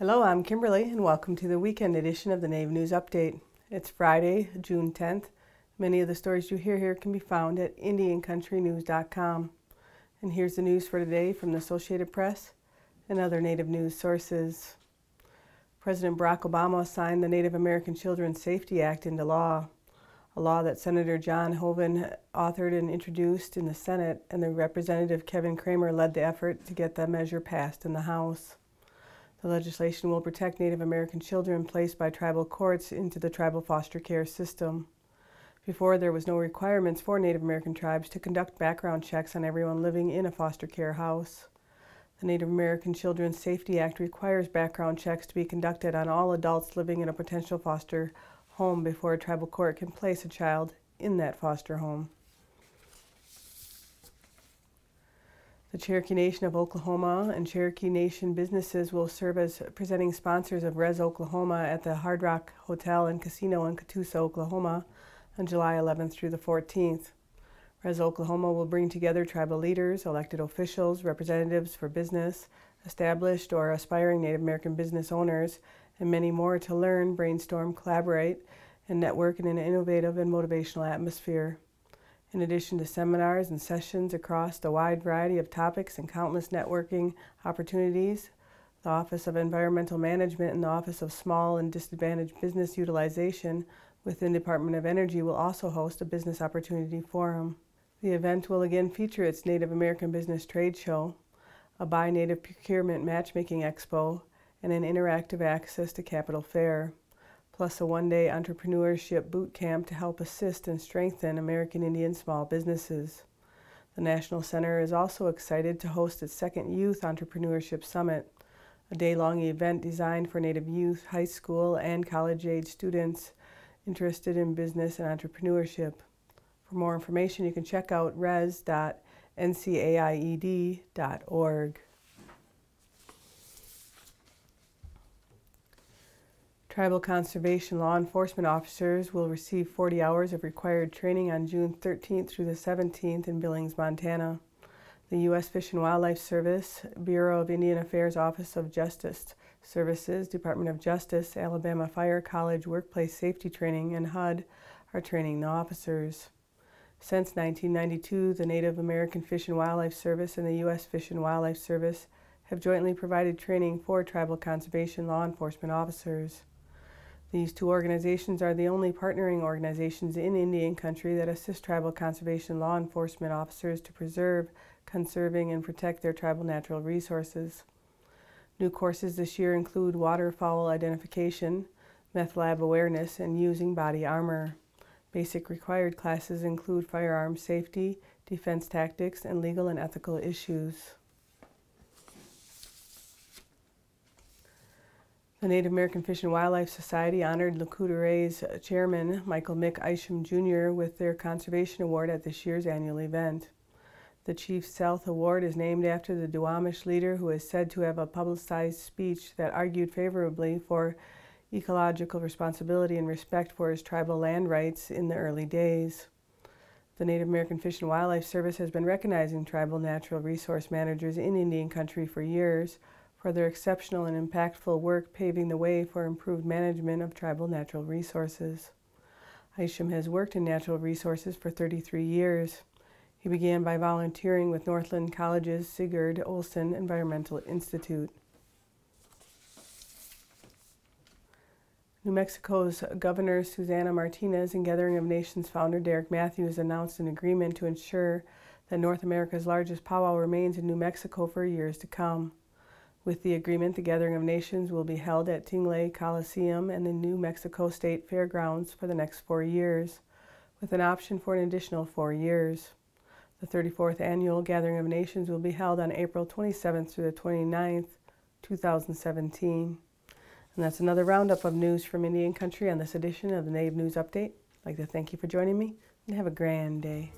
Hello, I'm Kimberly, and welcome to the weekend edition of the Native News Update. It's Friday, June 10th. Many of the stories you hear here can be found at IndianCountryTV.com. And here's the news for today from the Associated Press and other Native news sources. President Barack Obama signed the Native American Children's Safety Act into law, a law that Senator John Hoeven authored and introduced in the Senate, and the Representative Kevin Cramer led the effort to get the measure passed in the House. The legislation will protect Native American children placed by tribal courts into the tribal foster care system. Before, there was no requirements for Native American tribes to conduct background checks on everyone living in a foster care house. The Native American Children's Safety Act requires background checks to be conducted on all adults living in a potential foster home before a tribal court can place a child in that foster home. The Cherokee Nation of Oklahoma and Cherokee Nation businesses will serve as presenting sponsors of Res Oklahoma at the Hard Rock Hotel and Casino in Catoosa, Oklahoma on July 11th through the 14th. Res Oklahoma will bring together tribal leaders, elected officials, representatives for business, established or aspiring Native American business owners, and many more to learn, brainstorm, collaborate, and network in an innovative and motivational atmosphere. In addition to seminars and sessions across a wide variety of topics and countless networking opportunities, the Office of Environmental Management and the Office of Small and Disadvantaged Business Utilization within Department of Energy will also host a business opportunity forum. The event will again feature its Native American Business Trade Show, a Buy Native Procurement Matchmaking Expo, and an interactive access to Capitol Fair, plus a one-day entrepreneurship boot camp to help assist and strengthen American Indian small businesses. The National Center is also excited to host its second Youth Entrepreneurship Summit, a day-long event designed for Native youth, high school, and college-age students interested in business and entrepreneurship. For more information, you can check out res.ncaied.org. Tribal conservation law enforcement officers will receive 40 hours of required training on June 13th through the 17th in Billings, Montana. The U.S. Fish and Wildlife Service, Bureau of Indian Affairs Office of Justice Services, Department of Justice, Alabama Fire College Workplace Safety Training, and HUD are training the officers. Since 1992, the Native American Fish and Wildlife Service and the U.S. Fish and Wildlife Service have jointly provided training for tribal conservation law enforcement officers. These two organizations are the only partnering organizations in Indian country that assist tribal conservation law enforcement officers to preserve, conserving, and protect their tribal natural resources. New courses this year include waterfowl identification, meth lab awareness, and using body armor. Basic required classes include firearm safety, defense tactics, and legal and ethical issues. The Native American Fish and Wildlife Society honored Lakota Ray's chairman, Michael Mick Isham Jr., with their Conservation Award at this year's annual event. The Chief Sealth Award is named after the Duwamish leader who is said to have a publicized speech that argued favorably for ecological responsibility and respect for his tribal land rights in the early days. The Native American Fish and Wildlife Service has been recognizing tribal natural resource managers in Indian country for years for their exceptional and impactful work paving the way for improved management of tribal natural resources. Isham has worked in natural resources for 33 years. He began by volunteering with Northland College's Sigurd Olson Environmental Institute. New Mexico's Governor Susana Martinez and Gathering of Nations founder Derek Matthews announced an agreement to ensure that North America's largest powwow remains in New Mexico for years to come. With the agreement, the Gathering of Nations will be held at Tingley Coliseum and the New Mexico State Fairgrounds for the next 4 years, with an option for an additional 4 years. The 34th Annual Gathering of Nations will be held on April 27th through the 29th, 2017. And that's another roundup of news from Indian country on this edition of the Native News Update. I'd like to thank you for joining me, and have a grand day.